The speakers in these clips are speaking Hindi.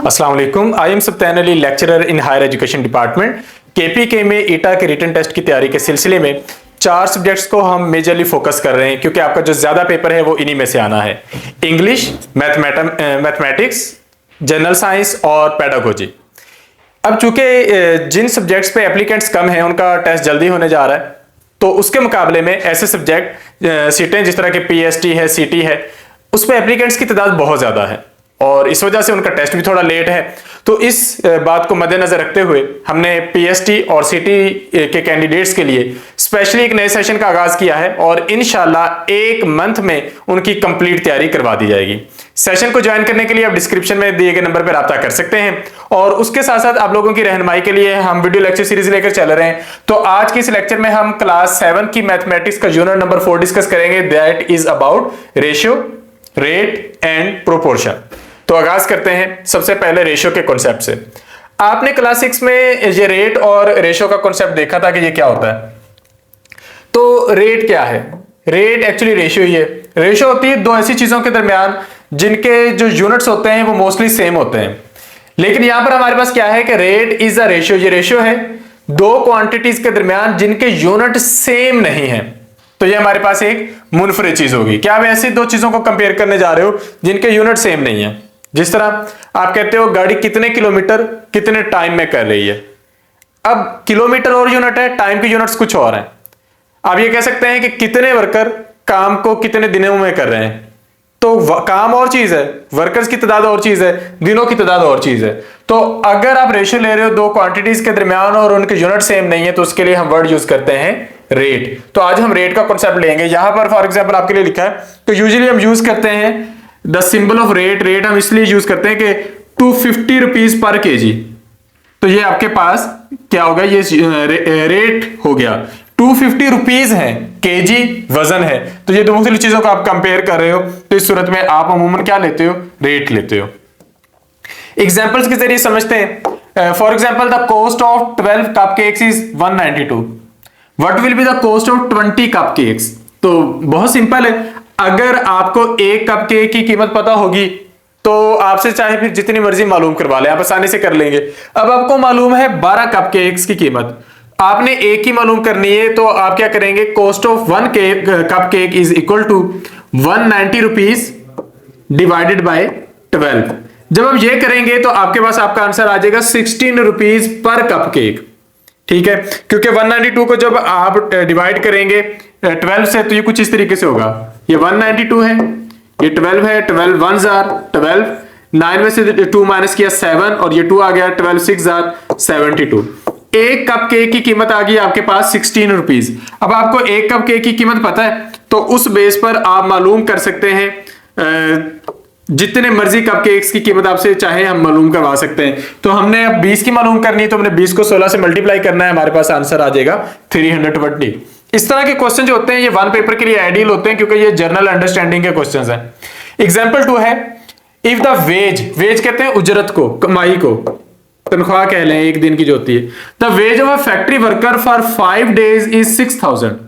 अस्सलाम वालेकुम। I am Sabtan Ali, lecturer in higher education department. KPK में ईटा के रिटन टेस्ट की तैयारी के सिलसिले में 4 सब्जेक्ट्स को हम मेजरली फोकस कर रहे हैं, क्योंकि आपका जो ज्यादा पेपर है वो इन्हीं में से आना है। इंग्लिश, मैथमेटिक्स, जनरल साइंस और पेडागोजी। अब चूंकि जिन सब्जेक्ट्स पे एप्लीकेंट्स कम हैं उनका टेस्ट जल्दी होने जा रहा है, तो उसके मुकाबले में ऐसे सब्जेक्ट सीटें जिस तरह के पीएसटी है, सीटी है, उस पर एप्लीकेंट्स की तादाद बहुत ज्यादा है और इस वजह से उनका टेस्ट भी थोड़ा लेट है। तो इस बात को मद्देनजर रखते हुए हमने पीएसटी और सीटी के कैंडिडेट्स के लिए स्पेशली एक नए सेशन का आगाज किया है और इंशाल्लाह 1 मंथ में उनकी कंप्लीट तैयारी करवा दी जाएगी। सेशन को ज्वाइन करने के लिए आप डिस्क्रिप्शन में दिए गए नंबर पर राब्ता कर सकते हैं और उसके साथ साथ आप लोगों की रहनुमाई के लिए हम वीडियो लेक्चर सीरीज लेकर चल रहे हैं। तो आज की इस लेक्चर में हम क्लास 7 की मैथमेटिक्स का यूनिट नंबर 4 डिस्कस करेंगे, that is about ratio, rate and proportion. तो आगाज करते हैं सबसे पहले रेशियो के कॉन्सेप्ट से। आपने क्लास 6 में ये रेट और रेशियो का कॉन्सेप्ट देखा था कि ये क्या होता है। तो रेट क्या है? रेट एक्चुअली रेशियो ही है। रेशियो होती है दो ऐसी चीजों के दरमियान जिनके जो यूनिट्स होते हैं वो मोस्टली सेम होते हैं, लेकिन यहां पर हमारे पास क्या है कि रेट इज अ रेशियो। ये रेशियो है दो क्वांटिटीज के दरमियान जिनके यूनिट सेम नहीं है, तो ये हमारे पास एक मुनफरिद चीज होगी। क्या आप ऐसी दो चीजों को कंपेयर करने जा रहे हो जिनके यूनिट सेम नहीं है? जिस तरह आप कहते हो गाड़ी कितने किलोमीटर कितने टाइम में कर रही है। अब किलोमीटर और यूनिट है, टाइम की यूनिट्स कुछ और है। आप ये कह सकते हैं कि कितने वर्कर काम को कितने दिनों में कर रहे हैं, तो काम और चीज है, वर्कर्स की तादाद और चीज है, दिनों की तादाद और चीज है। तो अगर आप रेशियो ले रहे हो दो क्वांटिटीज के दरमियान और उनके यूनिट सेम नहीं है, तो उसके लिए हम वर्ड यूज करते हैं रेट। तो आज हम रेट का कॉन्सेप्ट लेंगे। यहां पर फॉर एग्जांपल आपके लिए लिखा है, तो यूजुअली हम यूज करते हैं the symbol of rate. Rate हम इसलिए यूज करते हैं कि 250 रुपीज पर केजी। तो ये आपके पास क्या होगा, ये रेट हो गया। 250 रुपीज है, केजी वजन है, तो ये दो मुख्तलिफ चीजों को आप कंपेयर कर रहे हो, तो इस सूरत में आप अमूमन क्या लेते हो? रेट लेते हो। एग्जांपल्स के जरिए समझते हैं। For example the cost of 12 cup cakes is 192। What will be the cost of 20 cup cakes? तो बहुत सिंपल है। अगर आपको एक कप केक की कीमत पता होगी तो आपसे चाहे फिर जितनी मर्जी मालूम करवा ले, आप आसानी से कर लेंगे। अब आपको मालूम है 12 कप केक्स की कीमत, आपने एक ही मालूम करनी है, तो आप क्या करेंगे? Cost of 1 cup cake is equal to 190 rupees divided by 12। जब आप ये करेंगे तो आपके पास आपका आंसर आ जाएगा 16 रुपीज पर कप केक। ठीक है, क्योंकि 192 को जब आप डिवाइड करेंगे 12 से, तो ये कुछ इस तरीके से होगा। ये 192 है, ये 12 है, 12 1 जार 12, 9 में से 2 माइनस किया 7 और ये 2 आ गया, 12 6 जार 72। एक कप केक की कीमत आ गई आपके पास 16 रुपीज। अब आपको एक कप केक की कीमत पता है, तो उस बेस पर आप मालूम कर सकते हैं जितने मर्जी कप केक्स की कीमत आपसे चाहे हम मालूम करवा सकते हैं। तो हमने अब 20 की मालूम करनी है, तो हमने 20 को 16 से मल्टीप्लाई करना है, हमारे पास आंसर आ जाएगा 320। इस तरह के क्वेश्चन जो होते हैं ये वन पेपर के लिए आइडियल होते हैं, क्योंकि ये जनरल अंडरस्टैंडिंग के क्वेश्चंस हैं। एग्जांपल 2 है, इफ द वेज कहते हैं उजरत को, कमाई को, तनख्वाह कह लें एक दिन की जो होती है। The ways of a factory worker for 5 days is 6000।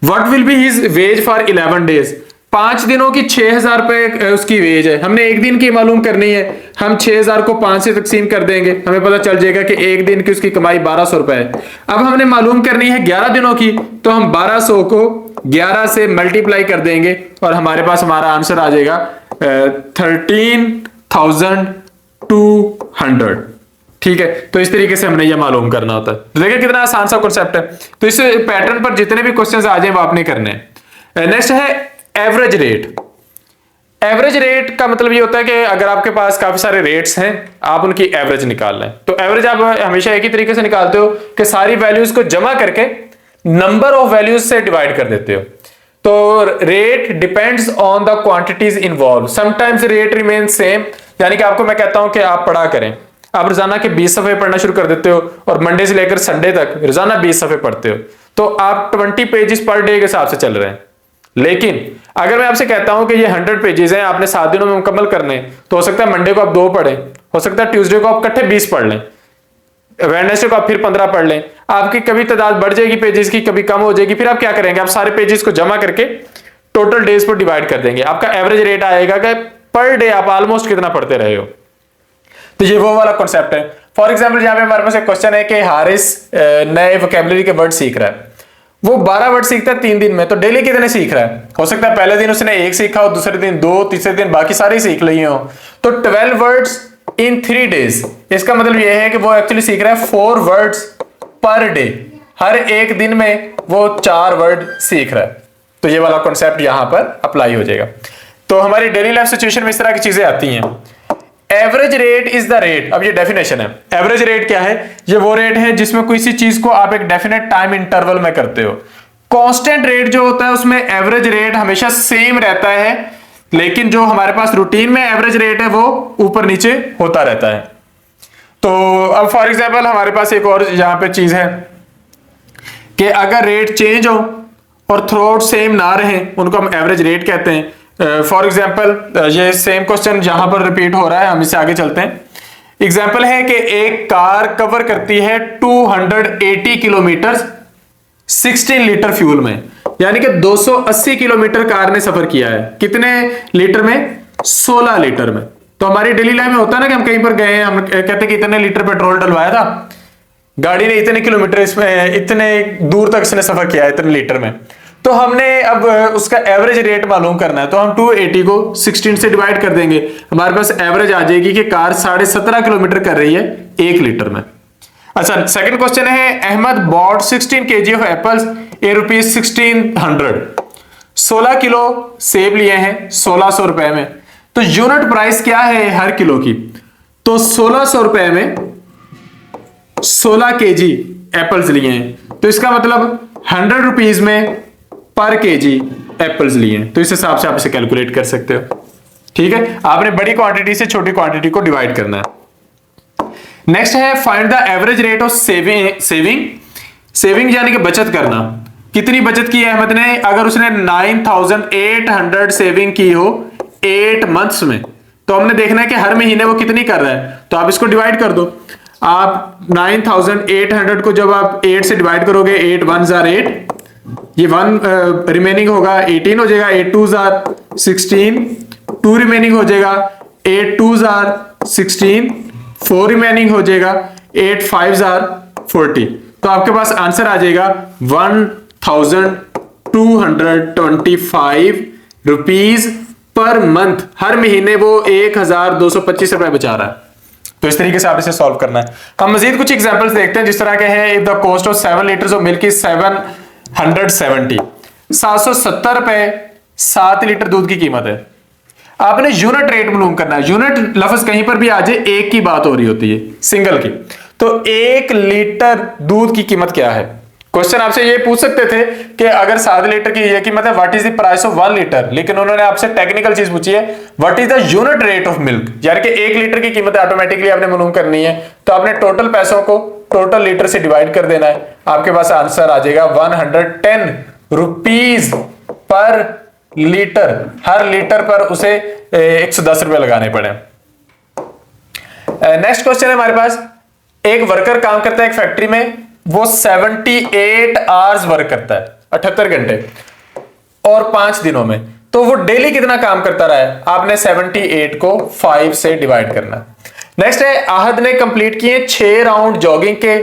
What will be his ways for 11 days? 5 दिनों की 6000 रुपए उसकी वेज है। हमने एक दिन की मालूम करनी है, हम 6000 को 5 से तकसीम कर देंगे, हमें पता चल जाएगा कि एक दिन की उसकी कमाई 1200 रुपए है। अब हमने मालूम करनी है 11 दिनों की, तो हम 1200 को 11 से मल्टीप्लाई कर देंगे और हमारे पास हमारा आंसर आ जाएगा 13,200। ठीक है, तो इस तरीके से हमने ये मालूम करना होता है। तो देखिए कितना आसान सा कॉन्सेप्ट है। तो इस पैटर्न पर जितने भी क्वेश्चंस आ जाए वो आपने करने हैं। नेक्स्ट है एवरेज रेट। एवरेज रेट का मतलब ये होता है कि अगर आपके पास काफी सारे रेट्स हैं, आप उनकी एवरेज निकाल लें। तो एवरेज आप हमेशा एक ही तरीके से निकालते हो कि सारी वैल्यूज को जमा करके नंबर ऑफ वैल्यूज से डिवाइड कर देते हो। तो rate depends on the quantities involve. Sometimes rate remain same, यानी कि आपको मैं कहता हूं कि आप पढ़ा करें, आप रोजाना के 20 सफे पढ़ना शुरू कर देते हो और मंडे से लेकर संडे तक रोजाना 20 सफे पढ़ते हो, तो आप 20 पेजेस पर डे के हिसाब से चल रहे हैं। लेकिन अगर मैं आपसे कहता हूं कि ये 100 पेजेस हैं, आपने 7 दिनों में मुकम्मल करने, तो हो सकता है मंडे को आप 2 पढ़ें, हो सकता है ट्यूसडे को आप इकट्ठे 20 पढ़ लें, वेडनेसडे को आप फिर 15 पढ़ लें। आपकी कभी तादाद बढ़ जाएगी पेजेस की, कभी कम हो जाएगी। फिर आप क्या करेंगे? आप सारे पेजेस को जमा करके टोटल डेज पर डिवाइड कर देंगे। आपका एवरेज रेट आएगा कि पर डे आप ऑलमोस्ट कितना पढ़ते रहे हो। तो ये वो वाला कॉन्सेप्ट है। फॉर एग्जाम्पल यहाँ पे हमारे पास एक क्वेश्चन है कि हारिस नए वोकेबलरी के वर्ड सीख रहा है, वो 12 वर्ड सीखता है 3 दिन में, तो डेली कितने सीख रहा है? हो सकता है पहले दिन उसने 1 सीखा हो, दूसरे दिन 2, तीसरे दिन बाकी सारे सीख लिए हो, तो 12 वर्ड्स इन 3 डेज, इसका मतलब यह है कि वो एक्चुअली सीख रहा है 4 वर्ड्स पर डे, हर एक दिन में वो 4 वर्ड सीख रहा है। तो ये वाला कॉन्सेप्ट यहां पर अप्लाई हो जाएगा। तो हमारी डेली लाइफ सिचुएशन में इस तरह की चीजें आती हैं। Average rate is the rate, अब ये डेफिनेशन है। एवरेज रेट क्या है? ये वो रेट है जिसमें किसी चीज को आप एक डेफिनेट टाइम इंटरवल में करते हो। कांस्टेंट रेट जो होता है उसमें एवरेज रेट हमेशा सेम रहता है, लेकिन जो हमारे पास रूटीन में एवरेज रेट है वो ऊपर नीचे होता रहता है। तो अब फॉर एग्जांपल हमारे पास एक और यहां पे चीज है कि अगर रेट चेंज हो और थ्रू आउट सेम ना रहे, उनको हम एवरेज रेट कहते हैं। फॉर एग्जाम्पल ये सेम क्वेश्चन जहां पर रिपीट हो रहा है, हम इससे आगे चलते हैं। एग्जाम्पल है कि एक कार कवर करती है 280 किलोमीटर 16 लीटर फ्यूल में, यानी कि 280 किलोमीटर कार ने सफर किया है। कितने लीटर में? 16 लीटर में। तो हमारी डेली लाइफ में होता है ना कि हम कहीं पर गए, हम कहते हैं कि इतने लीटर पेट्रोल डलवाया था, गाड़ी ने इतने किलोमीटर इसमें, इतने दूर तक इसने सफर किया है इतने लीटर में। तो हमने अब उसका एवरेज रेट मालूम करना है, तो हम 280 को 16 से डिवाइड कर देंगे, हमारे पास एवरेज आ जाएगी कि कार 17.5 किलोमीटर कर रही है 1 लीटर में। अच्छा, सेकंड क्वेश्चन है, Ahmed bought 16 kg of apples a rupees 1600, 16 kilo सेब लिए हैं 1600 रुपए में, तो यूनिट प्राइस क्या है हर किलो की? तो 1600 रुपए में 16 kg एप्पल्स लिए हैं, तो इसका मतलब 100 रुपीज में पर केजी एप्पल्स लिए हैं। तो इस हिसाब से आप इसे कैलकुलेट कर सकते हो। ठीक है, आपने बड़ी क्वांटिटी से छोटी क्वांटिटी को डिवाइड करना है। नेक्स्ट है find the average rate of saving यानी कि बचत करना। कितनी बचत की है अहमद ने? अगर उसने 9800 सेविंग की हो 8 मंथ्स में, तो हमने देखना है कि हर महीने वो कितनी कर रहा है। तो आप इसको डिवाइड कर दो। आप 9800 को जब आप 8 से डिवाइड करोगे, 8 1 जार 8, ये 1 रिमेनिंग होगा 18 हो जाएगा, 8 2 जार 16, 2 रिमेनिंग हो जाएगा, 8 2 जार 16, 4 रिमेनिंग हो जाएगा, 8 5 जार 40। तो आपके पास आंसर आ जाएगा 1225 रुपीज पर मंथ। हर महीने वो 1225 रुपए बचा रहा है। तो इस तरीके से आप इसे सॉल्व करना है। हम मजीद कुछ एग्जांपल्स देखते हैं, जिस तरह के हैं, if the cost of 7 litres of milk is 770, 770 रुपए 7 लीटर दूध की कीमत है। आपने यूनिट रेट मालूम करना है। यूनिट लफ्ज कहीं पर भी आ जाए, एक की बात हो रही होती है, सिंगल की। तो 1 लीटर दूध की कीमत क्या है? क्वेश्चन आपसे ये पूछ सकते थे कि अगर 7 लीटर की ये कीमत है, what is the price of 1 litre, लेकिन उन्होंने आपसे टेक्निकल चीज पूछी है, what is the unit rate of milk, यानी कि 1 लीटर की कीमत ऑटोमेटिकली आपने मालूम करनी है। तो आपने टोटल पैसों को टोटल लीटर से डिवाइड कर देना है, आपके पास आंसर आ जाएगा 110 रुपीज पर लीटर। हर लीटर पर उसे 110 रुपए लगाने पड़े। नेक्स्ट क्वेश्चन है हमारे पास, एक वर्कर काम करता है एक फैक्ट्री में, वो 78 आवर्स वर्क करता है, 78 घंटे और 5 दिनों में। तो वो डेली कितना काम करता रहा है? आपने 78 को 5 से डिवाइड करना। नेक्स्ट है, आहद ने कंप्लीट किए 6 राउंड जॉगिंग के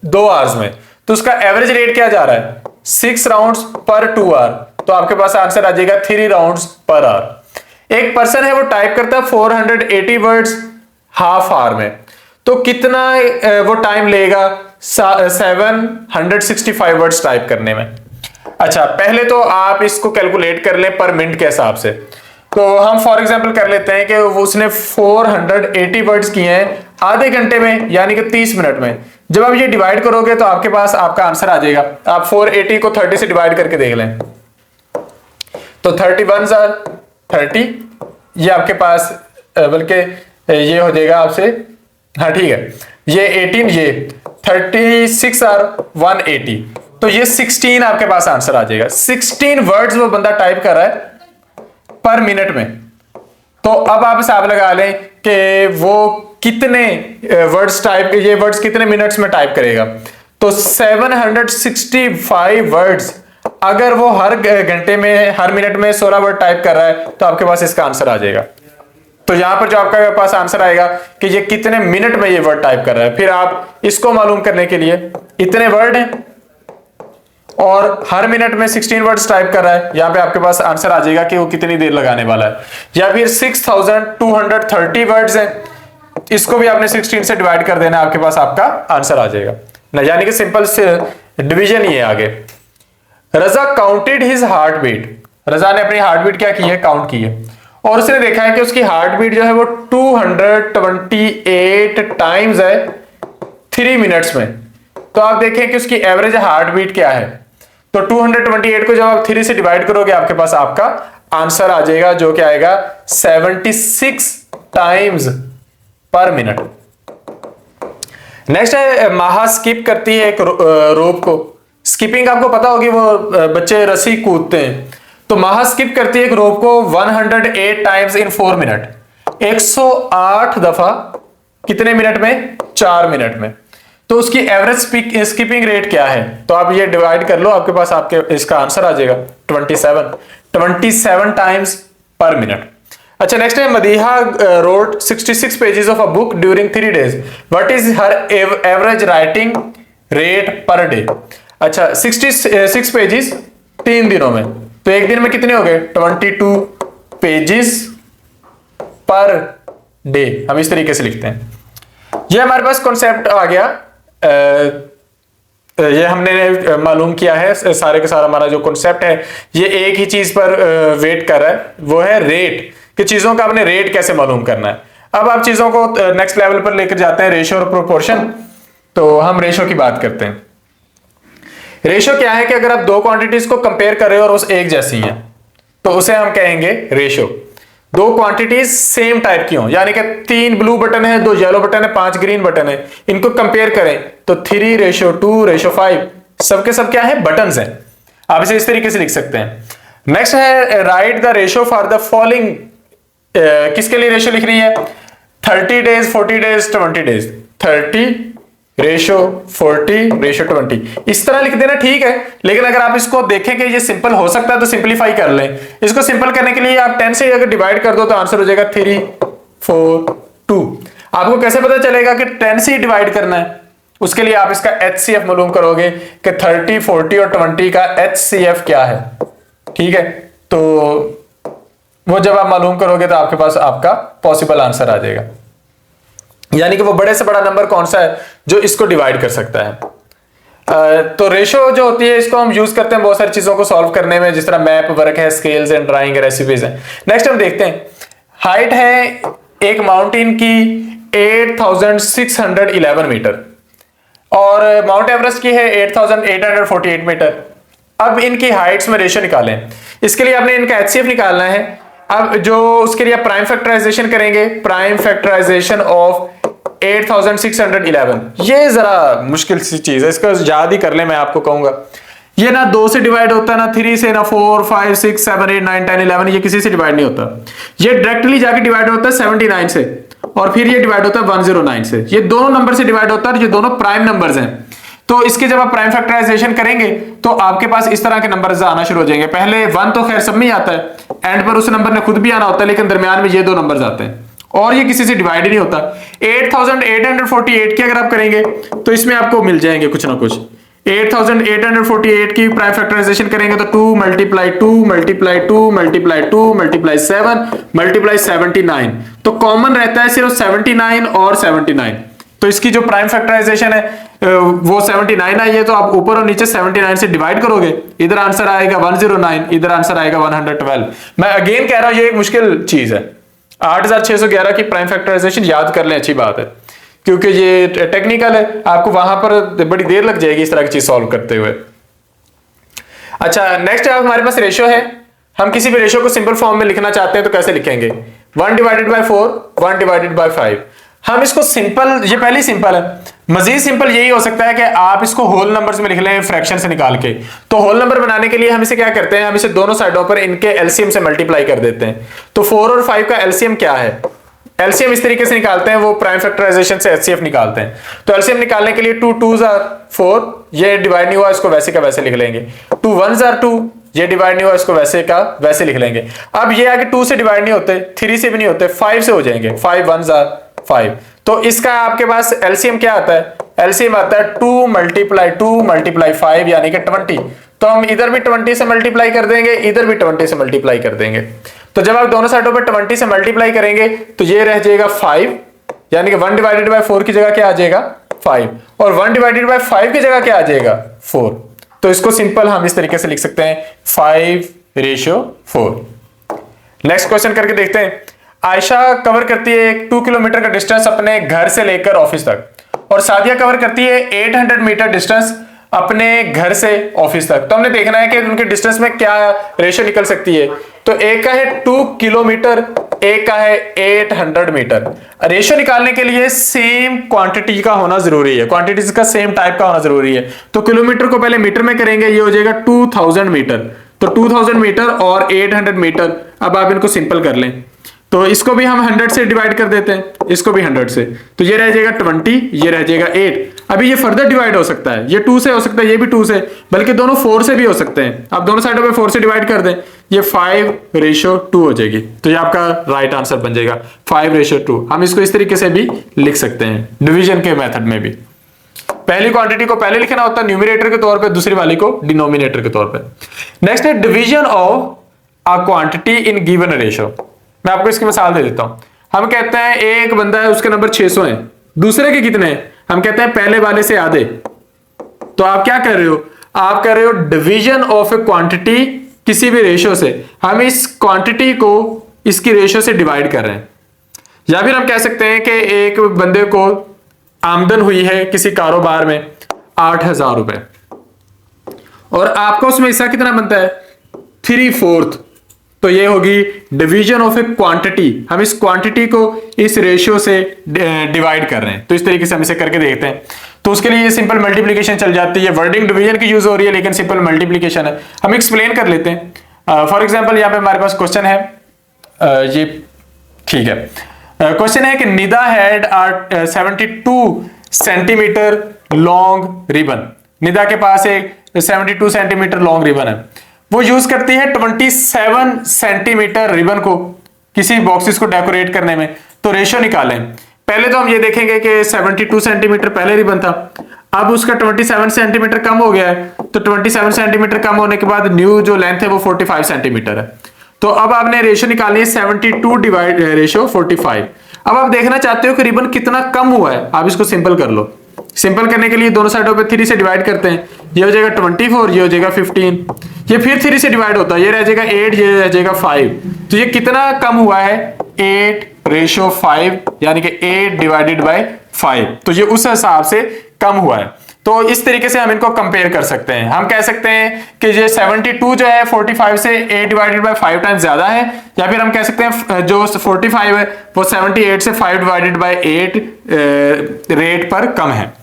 2 आवर्स में, तो उसका एवरेज रेट क्या जा रहा है? 6 राउंड्स पर 2 आवर। तो आपके पास आंसर आ जाएगा 3 राउंड्स पर आवर। एक पर्सन है, वो टाइप करता है 480 वर्ड्स हाफ आवर में, तो कितना वो टाइम लेगा 765 वर्ड्स टाइप करने में? अच्छा, पहले तो आप इसको कैलकुलेट कर लें पर मिनट के हिसाब से। तो हम फॉर एग्जांपल कर लेते हैं कि उसने 480 वर्ड्स किए हैं आधे घंटे में, यानी कि 30 मिनट में। जब आप ये डिवाइड करोगे तो आपके पास आपका आंसर आ जाएगा। आप 480 को 30 से डिवाइड करके देख लें, तो 31 30, ये आपके पास बल्कि ये हो जाएगा आपसे, हाँ ठीक है, ये 18, ये 36 और 180, तो ये 16 आपके पास आंसर आ जाएगा। 16 वर्ड्स वो बंदा टाइप कर रहा है पर मिनट में। तो अब आप हिसाब लगा लें कि वो कितने वर्ड्स टाइप, ये वर्ड्स कितने मिनट्स में टाइप करेगा। तो 765 वर्ड्स अगर वो हर घंटे में, हर मिनट में 16 वर्ड टाइप कर रहा है, तो आपके पास इसका आंसर आ जाएगा। तो यहां पर जो आपका पास आंसर आएगा कि ये कितने मिनट में ये वर्ड टाइप कर रहा है। फिर आप इसको मालूम करने के लिए इतने वर्ड हैं और हर मिनट में 16 वर्ड्स टाइप कर रहा है, यहां पे आपके पास आंसर आ जाएगा कि वो कितनी देर लगाने वाला है। या फिर 6230 वर्ड्स हैं, इसको भी आपने 16 से डिवाइड कर देना, आपके पास आपका आंसर आ जाएगा ना, यानी कि सिंपल से डिवीजन ही है आगे। रजा काउंटेड हिज हार्ट बीट, रजा ने अपनी हार्ट बीट क्या की है, काउंट की है, और उसने देखा है कि उसकी हार्ट बीट जो है वो 228 टाइम्स है 3 मिनट्स में। तो आप देखें कि उसकी एवरेज हार्ट बीट क्या है, तो 228 को जब आप 3 से डिवाइड करोगे आपके पास आपका आंसर आ जाएगा, जो क्या आएगा 76 टाइम्स पर मिनट। नेक्स्ट है माहा स्किप करती है एक रोप को। स्किपिंग आपको पता होगी, वो बच्चे रस्सी कूदते हैं, तो माहा स्किप करती है एक रोप को 108 टाइम्स इन 4 मिनट, 108 दफा कितने मिनट में, 4 मिनट में। तो उसकी एवरेज स्किपिंग रेट क्या है, तो आप ये डिवाइड कर लो, आपके पास आपके इसका आंसर आ जाएगा 27 टाइम्स पर मिनट। अच्छा नेक्स्ट है Madiha road 66 pages of a book during 3 days, what is her average writing rate per day. अच्छा 66 पेजेस 3 दिनों में, तो एक दिन में कितने हो गए 22 पेजेस पर डे, हम इस तरीके से लिखते हैं। ये हमारे पास कॉन्सेप्ट आ गया, ये हमने मालूम किया है, सारे का सारा हमारा जो कॉन्सेप्ट है ये एक ही चीज पर वेट कर रहा है, वो है रेट, कि चीजों का आपने रेट कैसे मालूम करना है। अब आप चीजों को नेक्स्ट लेवल पर लेकर जाते हैं, रेशो और प्रोपोर्शन। तो हम रेशो की बात करते हैं। रेशो क्या है कि अगर आप दो क्वांटिटीज को कंपेयर कर रहे हो और उस एक जैसी हैं, तो उसे हम कहेंगे रेशो। दो क्वांटिटीज सेम टाइप की हो, यानी कि 3 ब्लू बटन है, 2 येलो बटन है, 5 ग्रीन बटन है, इनको कंपेयर करें तो 3:2:5 सबके सब क्या है, बटन्स हैं। आप इसे इस तरीके से लिख सकते हैं। नेक्स्ट है right the ratio for the following, किसके लिए रेशो लिख रही है, 30 डेज 40 डेज 20 डेज, 30:40:20 इस तरह लिख देना, ठीक है। लेकिन अगर आप इसको देखें कि ये सिंपल हो सकता है तो सिंपलीफाई कर लें। इसको सिंपल करने के लिए आप 10 से अगर डिवाइड कर दो तो आंसर हो जाएगा 3:4:2। आपको कैसे पता चलेगा कि 10 से डिवाइड करना है, उसके लिए आप इसका HCF मालूम करोगे कि 30, 40 और 20 का HCF क्या है, ठीक है। तो वो जब आप मालूम करोगे तो आपके पास आपका पॉसिबल आंसर आ जाएगा, यानी कि वो बड़े से बड़ा नंबर कौन सा है जो इसको डिवाइड कर सकता है। तो रेशो जो होती है इसको हम यूज करते हैं बहुत सारी चीजों को सॉल्व करने में, जिस तरह मैप वर्क है, स्केल्स एंड ड्राइंग रेसिपीज है। नेक्स्ट हम देखते हैं, हाइट है एक माउंटेन की 8611 मीटर और माउंट एवरेस्ट की है 8848 मीटर। अब इनकी हाइट्स में रेशो निकालें, इसके लिए आपने इनका HCF निकालना है। अब जो उसके लिए प्राइम फैक्टराइजेशन करेंगे, प्राइम फैक्टराइजेशन ऑफ 8611, ये जरा मुश्किल सी चीज है, इसको याद ही कर ले, मैं आपको कहूंगा। ये ना 2 से डिवाइड होता है, ना 3 से, ना 4, 5, 6, 7, 8, 9, 10, 11, ये किसी से डिवाइड नहीं होता। ये डायरेक्टली जाके डिवाइड होता है 79 से, और फिर ये डिवाइड होता है 109 से। ये दोनों नंबर से डिवाइड होता है, ये दोनों प्राइम नंबर्स हैं। तो इसके जब आप प्राइम फैक्टराइजेशन करेंगे तो आपके पास इस तरह के नंबर आना शुरू हो जाएंगे। पहले 1 तो खैर सब में ही आता है, एंड पर उस नंबर ने खुद भी आना होता है, लेकिन दरमियान में ये 2 नंबर्स आते हैं और ये किसी से डिवाइड ही नहीं होता। 8848 की अगर आप करेंगे तो इसमें आपको मिल जाएंगे कुछ ना कुछ। 8848 की प्राइम फैक्टराइजेशन करेंगे तो 2 × 2 × 2 × 2 × 7 × 79, तो कॉमन रहता है सिर्फ 79 और 79। तो इसकी जो प्राइम फैक्टराइजेशन है वो 79 आई है, तो आप ऊपर और नीचे 79 से डिवाइड करोगे, इधर आंसर आएगा 109, इधर आंसर आएगा 112। मैं अगेन कह रहा हूं ये एक मुश्किल चीज है। 8611 की प्राइम फैक्टराइजेशन याद कर लें, अच्छी बात है, क्योंकि ये टेक्निकल है, आपको वहां पर बड़ी देर लग जाएगी इस तरह की चीज सॉल्व करते हुए। अच्छा नेक्स्ट हमारे पास रेशो है। हम किसी भी रेशो को सिंपल फॉर्म में लिखना चाहते हैं तो कैसे लिखेंगे, 1/4, 1/5। हम इसको सिंपल, ये पहले सिंपल है, मजीद सिंपल यही हो सकता है कि आप इसको होल नंबर्स में लिख लें फ्रैक्शन से निकाल के। तो होल नंबर बनाने के लिए हम इसे क्या करते हैं, हम इसे दोनों साइडों पर इनके एलसीएम से मल्टीप्लाई कर देते हैं। तो 4 और 5 का एलसीएम क्या है, एलसीएम इस तरीके से निकालते हैं, वो प्राइम फैक्टराइजेशन से एचसीएफ निकालते हैं। तो एलसीएम निकालने के लिए 2 2s are 4, ये डिवाइड नहीं हुआ, इसको वैसे का वैसे लिख लेंगे। 2 1s are 2, ये डिवाइड नहीं हुआ, इसको वैसे का वैसे लिख लेंगे। अब ये आगे 2 से डिवाइड नहीं होते, 3 से भी नहीं होते, 5 से हो जाएंगे, 5 1s are 5। तो इसका आपके पास एलसीएम क्या आता है? एलसीएम आता है 2 मल्टीप्लाई 5 यानी कि 20। तो हम इधर भी 20 से मल्टीप्लाई कर देंगे, इधर भी 20 से मल्टीप्लाई कर देंगे। तो जब आप दोनों साइडों पे 20 से मल्टीप्लाई करेंगे तो ये रह जाएगा 5, यानी कि 1 डिवाइडेड बाय 4 की जगह क्या आ जाएगा? 5, और 1 डिवाइडेड बाय 5 की जगह क्या आ जाएगा? 4। तो इसको सिंपल हम इस तरीके से लिख सकते हैं 5:4। नेक्स्ट क्वेश्चन करके देखते हैं। आयशा कवर करती है 2 किलोमीटर का डिस्टेंस अपने घर से लेकर ऑफिस तक, और सादिया कवर करती है 800 मीटर डिस्टेंस अपने घर से ऑफिस तक। तो हमने देखना है कि उनके डिस्टेंस में क्या रेशियो निकल सकती है। तो एक का है 2 किलोमीटर, एक का है 800 मीटर। रेशियो निकालने के लिए सेम क्वांटिटी का होना जरूरी है, क्वांटिटीज का सेम टाइप का होना जरूरी है। तो किलोमीटर को पहले मीटर में करेंगे, ये हो जाएगा 2000 मीटर। तो 2000 मीटर और 800 मीटर, अब आप इनको सिंपल कर लें। तो इसको भी हम 100 से डिवाइड कर देते हैं, इसको भी 100 से। तो ये रह जाएगा 20, ये रह जाएगा 8। अभी ये फर्दर डिवाइड हो सकता है, ये 2 से हो सकता है, ये भी 2 से, बल्कि दोनों 4 से भी हो सकते हैं। आप दोनों साइडों पे 4 से डिवाइड कर दें, ये 5:2 हो जाएगी। तो ये आपका राइट आंसर बन जाएगा 5:2। हम इसको इस तरीके से भी लिख सकते हैं डिवीजन के मेथड में भी। पहली क्वांटिटी को पहले लिखना होता है न्यूमरेटर के तौर पे, दूसरी वाली को डिनोमिनेटर के तौर पे। नेक्स्ट है division of a quantity in given ratio. मैं आपको इसकी मिसाल दे देता हूं। हम कहते हैं एक बंदा है, उसके नंबर 600 है, दूसरे के कितने हैं? हम कहते हैं पहले वाले से आधे। तो आप क्या कर रहे हो? आप कर रहे हो डिवीजन ऑफ ए क्वांटिटी किसी भी रेशियो से। हम इस क्वांटिटी को इसकी रेशियो से डिवाइड कर रहे हैं। या फिर हम कह सकते हैं कि एक बंदे को आमदन हुई है किसी कारोबार में 8000 रुपए, और आपको उसमें हिस्सा कितना बनता है? 3/4। तो ये होगी डिवीजन ऑफ ए क्वांटिटी। हम इस क्वांटिटी को इस रेशियो से डिवाइड कर रहे हैं। तो इस तरीके से हम इसे करके देखते हैं। तो उसके लिए ये सिंपल मल्टीप्लिकेशन चल जाती है। वर्डिंग डिवीजन की यूज हो रही है, लेकिन सिंपल मल्टीप्लिकेशन है। हम एक्सप्लेन कर लेते हैं। फॉर एग्जांपल यहाँ पे हमारे पास क्वेश्चन है, ये ठीक है। क्वेश्चन है कि Nida had 72 centimetre long ribbon. Nida के पास एक 72 सेंटीमीटर लॉन्ग रिबन है। वो यूज करती है 27 सेंटीमीटर रिबन को किसी बॉक्सेस को डेकोरेट करने में। तो रेशियो निकालें। पहले तो हम ये देखेंगे कि 72 सेंटीमीटर पहले रिबन था, अब उसका 27 सेंटीमीटर कम हो गया है। तो 27 सेंटीमीटर कम होने के बाद न्यू जो लेंथ है वो 45 सेंटीमीटर है। तो अब आपने रेशियो निकालनी है 72 डिवाइड रेशियो 45। अब आप देखना चाहते हो कि रिबन कितना कम हुआ है, आप इसको सिंपल कर लो। सिंपल करने के लिए दोनों साइडों पे 3 से डिवाइड करते हैं। ये हो जाएगा 24, ये हो जाएगा 15। ये फिर 3 से डिवाइड होता है, ये रह जाएगा 8, ये रह जाएगा 5। तो ये कितना कम हुआ है? 8:5, यानी कि 8 डिवाइडेड बाय 5। तो ये उस हिसाब से कम हुआ है। तो इस तरीके से हम इनको कंपेयर कर सकते हैं। हम कह सकते हैं कि ये 72 जो है 45 से 8 डिवाइडेड बाय 5 टाइम्स ज्यादा है, या फिर हम कह सकते हैं जो 45 है वो 78 से 5 डिवाइडेड बाय 8 रेट पर कम है।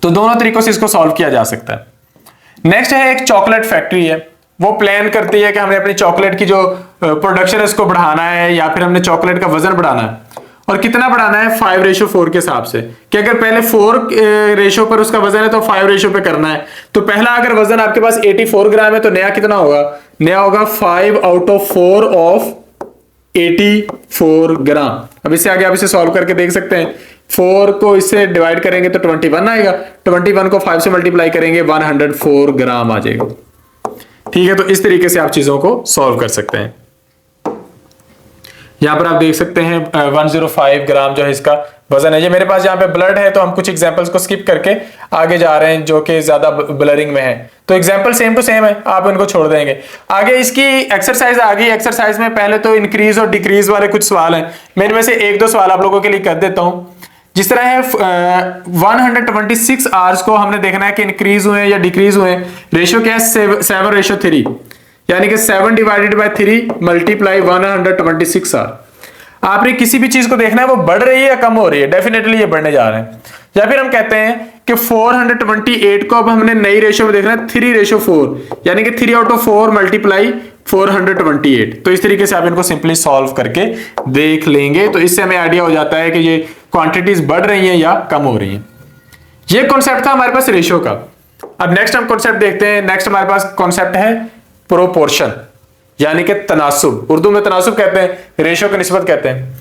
तो दोनों तरीकों से इसको सॉल्व किया जा सकता है। नेक्स्ट है एक चॉकलेट फैक्ट्री है। वो प्लान करती है कि हमने अपनी चॉकलेट की जो प्रोडक्शन है उसको बढ़ाना है, या फिर हमने चॉकलेट का वजन बढ़ाना है। और कितना बढ़ाना है? 5:4 के हिसाब से, कि अगर पहले 4 रेशियो पर उसका वजन है तो 5 रेशियो पे करना है। तो पहला अगर वजन आपके पास 84 ग्राम है तो नया कितना होगा? नया होगा 5/4 ऑफ 84 ग्राम। अब इससे आगे आप इसे सॉल्व करके देख सकते हैं। 4 को इससे डिवाइड करेंगे तो 21 आएगा, 21 को 5 से मल्टीप्लाई करेंगे 104 ग्राम आ जाएगा। ठीक है, तो इस तरीके से आप चीजों को सॉल्व कर सकते हैं। यहां पर आप देख सकते हैं 105 ग्राम जो है इसका वजन है। ये मेरे पास यहाँ पे ब्लड है तो हम कुछ एग्जांपल्स को स्किप करके आगे जा रहे हैं जो कि ज्यादा ब्लरिंग में है। तो एग्जांपल सेम टू सेम है, आप इनको छोड़ देंगे। आगे इसकी एक्सरसाइज आ गई। एक्सरसाइज में पहले तो इंक्रीज और डिक्रीज वाले कुछ सवाल हैं। मैं इनमें से 1-2 सवाल आप लोगों के लिए कर देता हूं। जिस तरह है 126 आवर्स को हमने देखना है कि इंक्रीज हुए या डिक्रीज हुए। रेशियो क्या है? 7:3, यानी कि 7 डिवाइडेड बाय 3 मल्टीप्लाई 126 आवर। आपने किसी भी चीज को देखना है वो बढ़ रही है या कम हो रही है। डेफिनेटली ये बढ़ने जा रहे हैं। या फिर हम कहते हैं कि 428 को अब हमने नई रेशियो में देखना है 3:4, यानी कि 3/4 मल्टीप्लाई 428। तो इस तरीके से आप इनको सिंपली सॉल्व करके देख लेंगे। तो इससे हमें आइडिया हो जाता है कि ये क्वांटिटीज बढ़ रही हैं या कम हो रही हैं। ये कॉन्सेप्ट था हमारे पास रेशियो का। अब नेक्स्ट हम कॉन्सेप्ट देखते हैं। नेक्स्ट हमारे पास कॉन्सेप्ट है प्रोपोर्शन, यानी कि तनासुब। उर्दू में तनासुब कहते हैं, रेशियो की निस्बत कहते हैं।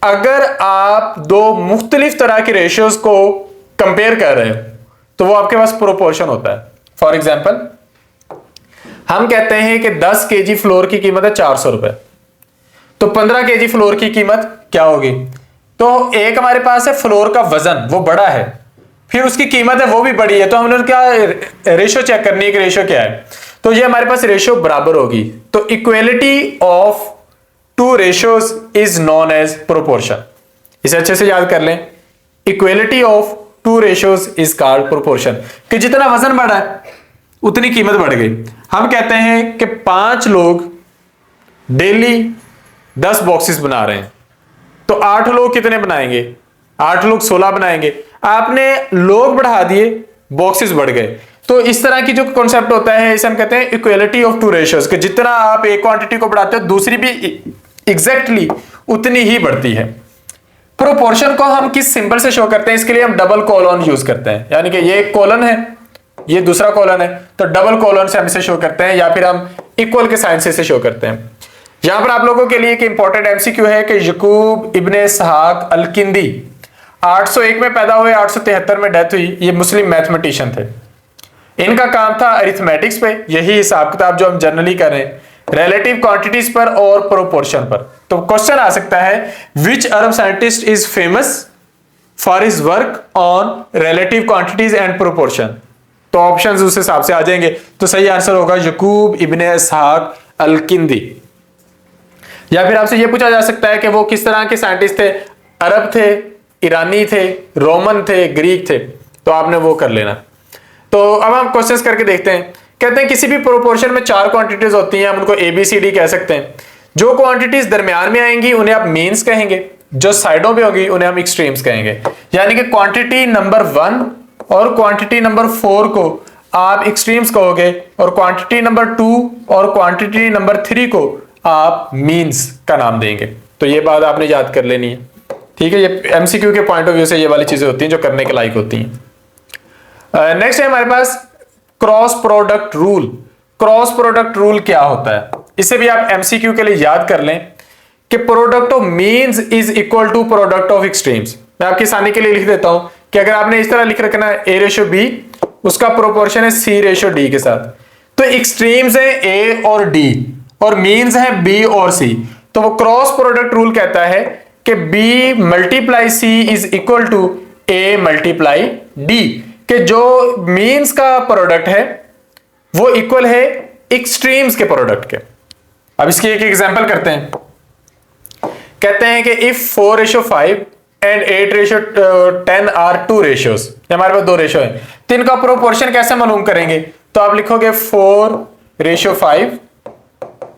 अगर आप दो मुख्तलिफ तरह के रेशियोज को कंपेयर कर रहे हो तो वो आपके पास प्रोपोर्शन होता है। फॉर एग्जाम्पल, हम कहते हैं कि 10 केजी फ्लोर की कीमत है 400 रुपए, तो 15 केजी फ्लोर की कीमत क्या होगी? तो एक हमारे पास है फ्लोर का वजन, वो बड़ा है, फिर उसकी कीमत है वो भी बड़ी है, तो हमने क्या रेशियो चेक करनी है कि रेशियो क्या है। तो ये हमारे पास रेशियो बराबर होगी। तो equality of two ratios is known as proportion. इसे अच्छे से याद कर लें, equality of two ratios is called proportion. कि जितना वजन बढ़ा है उतनी कीमत बढ़ गई। हम कहते हैं कि 5 लोग डेली 10 बॉक्सेस बना रहे हैं, तो 8 लोग कितने बनाएंगे? 8 लोग 16 बनाएंगे। आपने लोग बढ़ा दिए, बॉक्सेस बढ़ गए। तो इस तरह की जो कॉन्सेप्ट होता है इसे हम कहते हैं इक्वलिटी ऑफ टू रेशियोज। कि जितना आप एक क्वांटिटी को बढ़ाते हो दूसरी भी एग्जैक्टली उतनी ही बढ़ती है। प्रोपोर्शन को हम किस सिंबल से शो करते हैं? इसके लिए हम डबल कोलन यूज करते हैं, यानी कि ये एक कोलन है, ये दूसरा कोलन है, तो डबल कोलन से हम इसे शो करते हैं, या फिर हम इक्वल के साइन से इसे शो करते हैं। यहां पर आप लोगों के लिए एक इंपॉर्टेंट एमसीक्यू है कि यकूब इब्ने इसहाक अल-किंदी 801 में पैदा हुए, 873 में डेथ हुई। ये मुस्लिम मैथमेटिशियन थे। इनका काम था अरिथमेटिक्स पे, यही हिसाब किताब जो हम जनरली कर रहे हैं, रिलेटिव क्वांटिटीज पर और प्रोपोर्शन पर। तो क्वेश्चन आ सकता है, which Arab scientist is famous for his work on relative quantities and proportion? तो ऑप्शंस उस हिसाब से आ जाएंगे। तो सही आंसर होगा यकूब इब्ने इसहाक अल-किंदी। या फिर आपसे यह पूछा जा सकता है कि वो किस तरह के साइंटिस्ट थे? अरब थे, ईरानी थे, रोमन थे, ग्रीक थे? तो आपने वो कर लेना। तो अब हम क्वेश्चंस करके देखते हैं। कहते हैं किसी भी प्रोपोर्शन में 4 क्वांटिटीज होती हैं, हम उनको ABCD कह सकते हैं। जो क्वांटिटीज दरमियान में आएंगी उन्हें आप मीन्स कहेंगे, जो साइडों पे होगी उन्हें हम एक्सट्रीम्स कहेंगे। यानी कि क्वांटिटी नंबर 1 और क्वांटिटी नंबर 4 को आप एक्सट्रीम्स कहोगे, और क्वांटिटी नंबर 2 और क्वांटिटी नंबर 3 को आप मीन्स का नाम देंगे। तो ये बात आपने याद कर लेनी है, ठीक है। ये MCQ के पॉइंट ऑफ व्यू से ये वाली चीजें होती हैं जो करने के लायक होती हैं। नेक्स्ट है हमारे पास cross product rule. Cross product rule क्या होता है? इसे भी आप MCQ के लिए याद कर लें कि product of means is equal to product of extremes. मैं आपकी आसानी के लिए लिख देता हूं कि अगर आपने इस तरह लिख रखना है A/B, उसका प्रोपोर्शन है C/D के साथ। तो एक्सट्रीम्स है A और D और मीन्स है B और C। तो वो क्रॉस प्रोडक्ट रूल कहता है कि B multiply C is equal to A multiply D, कि जो मीन्स का प्रोडक्ट है वो इक्वल है एक्सट्रीम्स के प्रोडक्ट के। अब इसकी एक एग्जांपल करते हैं। कहते हैं कि इफ 4/5 एंड 8/10 आर 2 रेशियोज, हमारे पास 2 रेशियो है, तो इनका प्रोपोर्शन कैसे मालूम करेंगे? तो आप लिखोगे 4/5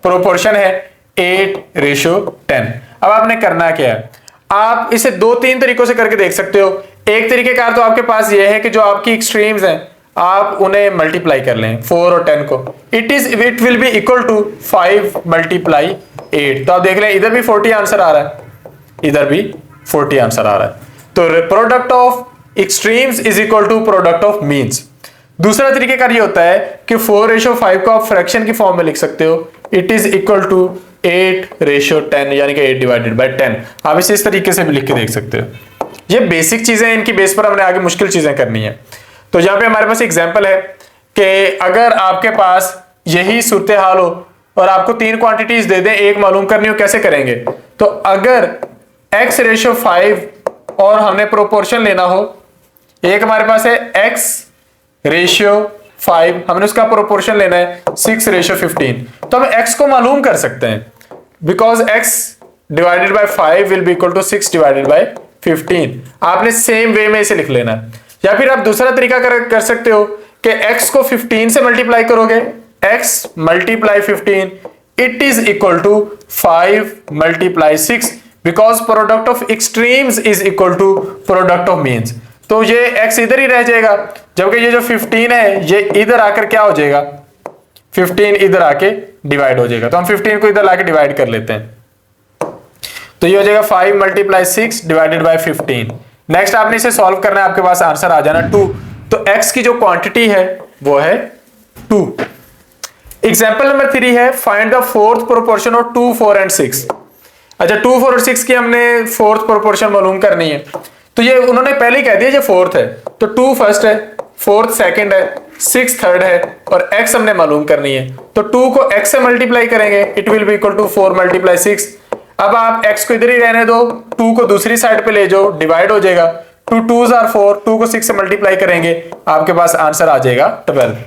प्रोपोर्शन है 8/10। अब आपने करना क्या है? आप इसे 2-3 तरीकों से करके देख सकते हो। एक तरीके का तो आपके पास यह है कि जो आपकी एक्सट्रीम्स हैं आप उन्हें मल्टीप्लाई कर लें 4 और 10 को। It will be equal to 5 multiply 8। तो आप देख लें इधर भी 40 आंसर आ रहा है, इधर भी 40 आंसर आ रहा है। तो product of extremes is equal to product of means. दूसरा तरीके का ये होता है कि 4/5 को आप फ्रैक्शन की फॉर्म में लिख सकते हो। इट इज इक्वल टू 8/10, यानी कि 8/10। आप इसे इस तरीके से भी लिख के देख सकते हो। ये बेसिक चीजें हैं, इनकी बेस पर हमने आगे मुश्किल चीजें करनी है। तो यहां पे हमारे पास एग्जांपल है कि अगर आपके पास यही सूरत हाल हो और आपको 3 क्वांटिटीज दे दें, एक मालूम करनी हो, कैसे करेंगे? तो अगर X/5 और हमने प्रोपोर्शन लेना हो, एक हमारे पास है X/5, हमने उसका प्रोपोर्शन लेना है 6/15। तो हम X को मालूम कर सकते हैं, because X divided by 5 will be equal to 6 divided by 15। आपने सेम वे में इसे लिख लेना है। या फिर आप दूसरा तरीका कर सकते हो कि X को 15 से मल्टीप्लाई करोगे, X multiply 15, it is equal to 5 multiply 6, because product of extremes is equal to product of means. तो ये X इधर ही रह जाएगा, जबकि ये जो 15 है ये इधर आकर क्या हो जाएगा? 15 इधर आके डिवाइड हो जाएगा। तो हम 15 को इधर लाके डिवाइड कर लेते हैं, तो ये हो जाएगा 5 मल्टीप्लाई 6 डिवाइडेड बाय 15। नेक्स्ट आपने इसे सॉल्व करना है, आपके पास आंसर आ जाना 2। तो X की जो क्वांटिटी है वो है 2। एग्जाम्पल नंबर 3 है find the fourth proportion of 2, 4 and 6। अच्छा 2, 4 और 6 की हमने फोर्थ प्रोपोर्शन मालूम करनी है, तो ये उन्होंने पहले ही कह दिया ये फोर्थ है, तो 2 फर्स्ट है, 4 सेकंड है, 6 थर्ड है और x हमने मालूम करनी है। तो 2 को x से मल्टीप्लाई करेंगे, it will be equal to 4 multiply 6। अब आप x को इधर ही रहने दो, 2 को दूसरी साइड पे ले जाओ, डिवाइड हो जाएगा, 2 2s are 4, 2 को 6 से मल्टीप्लाई करेंगे, आपके पास आंसर आ जाएगा 12।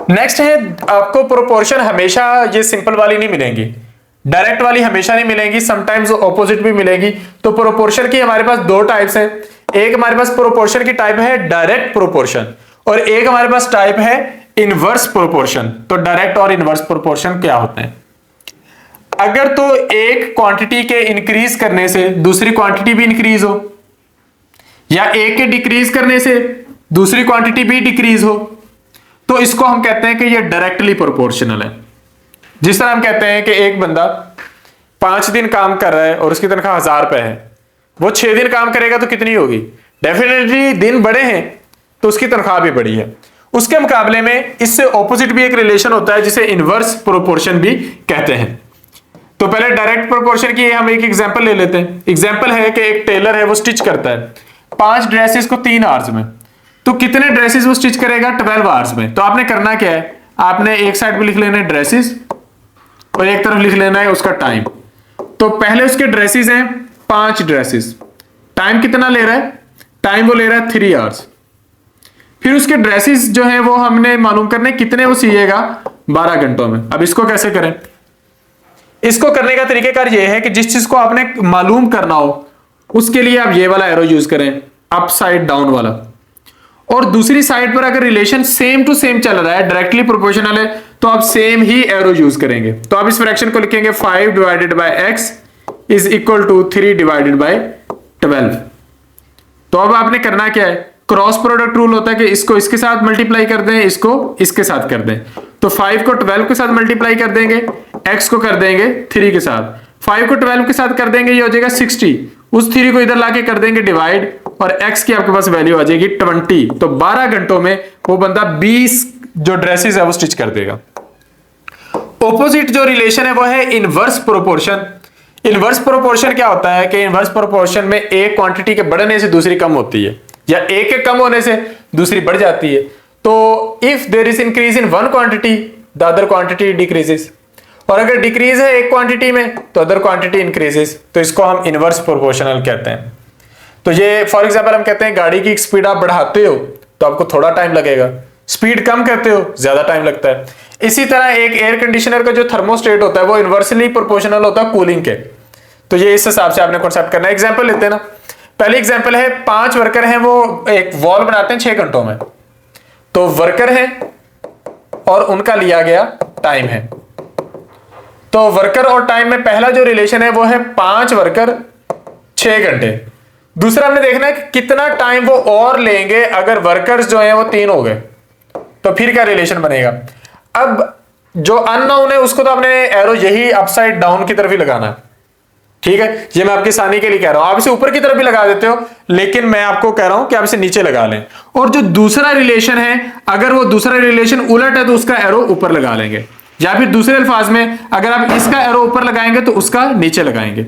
नेक्स्ट है, आपको प्रोपोर्शन हमेशा ये सिंपल वाली नहीं मिलेंगी, डायरेक्ट वाली हमेशा नहीं मिलेंगी, समटाइम्स ऑपोजिट भी मिलेगी। तो प्रोपोर्शन की हमारे पास दो टाइप्स हैं, एक हमारे पास प्रोपोर्शन की टाइप है डायरेक्ट प्रोपोर्शन और एक हमारे पास टाइप है इनवर्स प्रोपोर्शन। तो डायरेक्ट और इनवर्स प्रोपोर्शन क्या होते हैं? अगर तो एक क्वांटिटी के इंक्रीज करने से दूसरी क्वांटिटी भी इंक्रीज हो, या एक के डिक्रीज करने से दूसरी क्वांटिटी भी डिक्रीज हो, तो इसको हम कहते हैं कि ये डायरेक्टली प्रोपोर्शनल है। जिस तरह हम कहते हैं कि एक बंदा 5 दिन काम कर रहा है और उसकी तनख्वाह 1000 रुपए है, वो 6 दिन काम करेगा तो कितनी होगी? डेफिनेटली दिन बड़े हैं तो उसकी तनख्वाह भी बड़ी है। उसके मुकाबले में इससे ऑपोजिट भी एक रिलेशन होता है जिसे इनवर्स प्रोपोर्शन भी कहते हैं। तो पहले डायरेक्ट प्रोपोर्शन की हम एक एग्जांपल ले लेते हैं। एग्जांपल है कि एक टेलर है, वो स्टिच करता है 5 ड्रेसेस को 3 आवर्स में, तो कितने ड्रेसेस वो स्टिच करेगा? 12 आवर्स में। तो आपने करना क्या है, आपने एक साइड पे लिख लेना है ड्रेसेस और एक तरफ लिख लेना है उसका टाइम। तो पहले उसके ड्रेसेस हैं 5 ड्रेसेस, टाइम कितना ले रहा है? टाइम वो ले रहा है 3 आवर्स। फिर उसके ड्रेसेस जो है वो हमने मालूम करने कितने वो सिएगा? 12 घंटों में। अब इसको कैसे करें? इसको करने का तरीकेकार ये है कि जिस चीज को आपने मालूम करना हो उसके लिए आप ये वाला एरो यूज करें, अप साइड डाउन वाला, और दूसरी साइड पर अगर रिलेशन सेम टू सेम चल रहा है, डायरेक्टली प्रोपोर्शनल है, तो आप सेम ही एरो यूज करेंगे। तो आप इस फ्रैक्शन को लिखेंगे 5 divided by x is equal to 3 divided by 12। तो अब आपने करना क्या है, क्रॉस प्रोडक्ट रूल होता है कि इसको इसके साथ मल्टीप्लाई कर दें, इसको इसके साथ कर दें। तो 5 को 12 के साथ मल्टीप्लाई कर देंगे, x को कर देंगे 3 के साथ, 5 को 12 के साथ कर देंगे, ये हो जाएगा 60, उस 3 को इधर लाके कर देंगे डिवाइड और x की आपके पास वैल्यू आ जाएगी 20। तो 12 घंटों में वो बंदा 20 जो ड्रेसेस है वो स्टिच कर देगा। ऑपोजिट जो रिलेशन है वो है इनवर्स प्रोपोर्शन। इनवर्स प्रोपोर्शन क्या होता है कि इनवर्स प्रोपोर्शन में एक क्वांटिटी के बढ़ने से दूसरी कम होती है, या एक के कम होने से दूसरी बढ़ जाती है। तो if there is increase in one quantity the other quantity decreases, और अगर डिक्रीज है एक क्वांटिटी में तो अदर क्वांटिटी इंक्रीजेस। तो इसको हम इनवर्स प्रोपोर्शनल कहते हैं। तो ये फॉर एग्जांपल हम कहते हैं गाड़ी की स्पीड आप बढ़ाते हो तो आपको थोड़ा टाइम लगेगा, स्पीड कम करते हो ज्यादा टाइम लगता है। इसी तरह एक एयर कंडीशनर का जो थर्मोस्टेट होता है वो इनवर्सली प्रोपोर्शनल होता है कूलिंग के। तो ये इस हिसाब से आपने कॉन्सेप्ट करना है। एग्जांपल लेते हैं ना, पहली एग्जांपल है 5 वर्कर हैं, वो एक वॉल बनाते हैं 6 घंटों में। तो वर्कर है और उनका लिया गया टाइम है। तो वर्कर और टाइम में पहला जो रिलेशन है वो है 5 वर्कर 6 घंटे। दूसरा हमने देखना है कि कितना टाइम वो और लेंगे अगर वर्कर्स जो है वो 3 हो गए, तो फिर क्या रिलेशन बनेगा। अब जो अननोन है उसको तो आपने एरो यही अपसाइड डाउन की तरफ ही लगाना है, ठीक है। ये मैं आपकी आसानी के लिए कह रहा हूं, आप इसे ऊपर की तरफ भी लगा देते हो, लेकिन मैं आपको कह रहा हूं कि आप इसे नीचे लगा लें। और जो दूसरा रिलेशन है, अगर वो दूसरा रिलेशन उलट है तो उसका एरो ऊपर लगा लेंगे, या फिर दूसरे अल्फाज में अगर आप इसका एरो ऊपर लगाएंगे तो उसका नीचे लगाएंगे।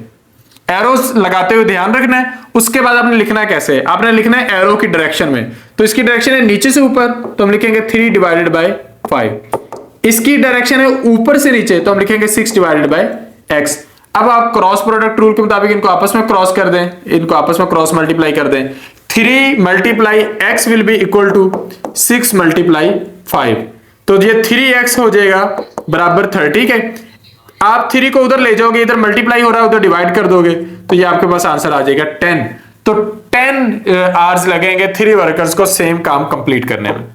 एरोस लगाते हुए ध्यान रखना है। उसके बाद आपने लिखना है कैसे, आपने लिखना है एरो की डायरेक्शन में। तो इसकी डायरेक्शन है नीचे से ऊपर, तो हम लिखेंगे 3 डिवाइडेड बाय 5। इसकी डायरेक्शन है ऊपर से नीचे, तो हम लिखेंगे 6 डिवाइडेड बाय x। अब आप क्रॉस प्रोडक्ट रूल के मुताबिक इनको आपस में क्रॉस कर दें, इनको आपस में क्रॉस मल्टीप्लाई कर दें। 3 multiply x will be equal to 6 multiply 5। तो ये 3x हो जाएगा बराबर 30, ठीक है। आप 3 को उधर ले जाओगे, इधर मल्टीप्लाई हो रहा है, उधर डिवाइड कर दोगे, तो ये आपके पास आंसर आ जाएगा 10। तो 10 आवर्स लगेंगे 3 वर्कर्स को सेम काम कंप्लीट करने में।